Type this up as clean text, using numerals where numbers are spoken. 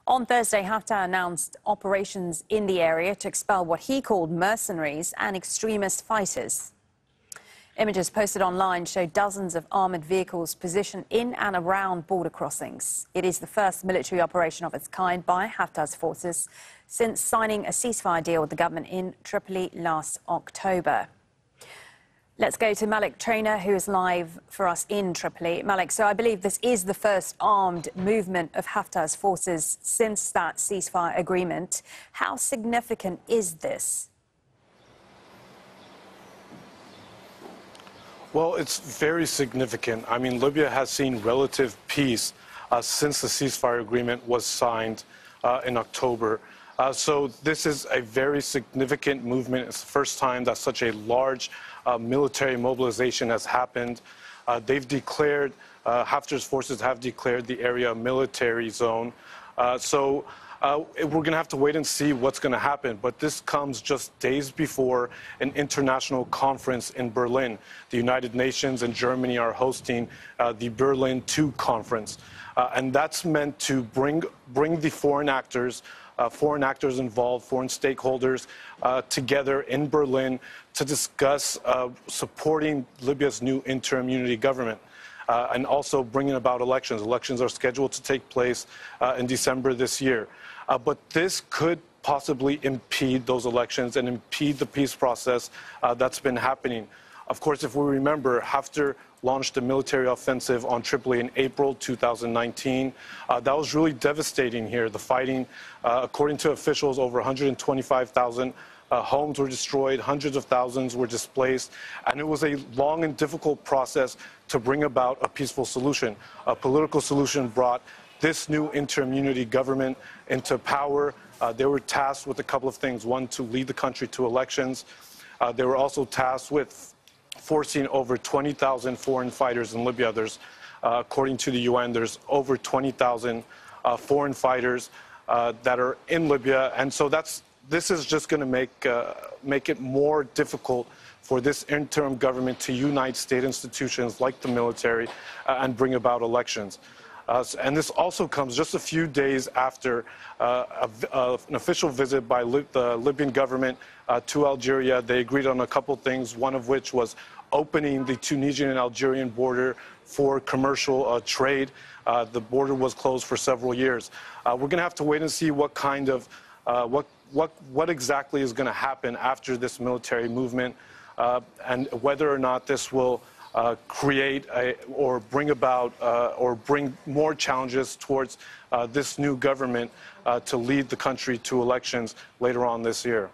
On Thursday, Haftar announced operations in the area to expel what he called mercenaries and extremist fighters. Images posted online show dozens of armoured vehicles positioned in and around border crossings. It is the first military operation of its kind by Haftar's forces since signing a ceasefire deal with the government in Tripoli last October. Let's go to Malik Trainer, who is live for us in Tripoli. Malik, so I believe this is the first armed movement of Haftar's forces since that ceasefire agreement. How significant is this? Well, it's very significant. I mean, Libya has seen relative peace since the ceasefire agreement was signed in October. So this is a very significant movement. It's the first time that such a large military mobilization has happened. Haftar's forces have declared the area a military zone. We're going to have to wait and see what's going to happen. But this comes just days before an international conference in Berlin. The United Nations and Germany are hosting the Berlin II conference. And that's meant to bring the foreign actors involved, foreign stakeholders together in Berlin to discuss supporting Libya's new interim unity government. And also bringing about elections. Elections are scheduled to take place in December this year. But this could possibly impede those elections and impede the peace process that's been happening. Of course, if we remember, Haftar launched a military offensive on Tripoli in April 2019. That was really devastating here. The fighting, according to officials, over 125,000 homes were destroyed, hundreds of thousands were displaced, and it was a long and difficult process to bring about a peaceful solution. A political solution brought this new interim unity government into power. They were tasked with a couple of things. One, to lead the country to elections. They were also tasked with forcing over 20,000 foreign fighters in Libya. According to the UN, there's over 20,000 foreign fighters that are in Libya, and so this is just going to make it more difficult for this interim government to unite state institutions like the military and bring about elections. And this also comes just a few days after an official visit by the Libyan government to Algeria. They agreed on a couple things, one of which was opening the Tunisian and Algerian border for commercial trade. The border was closed for several years. We're going to have to wait and see what kind of what exactly is going to happen after this military movement, and whether or not this will create or bring about or bring more challenges towards this new government to lead the country to elections later on this year.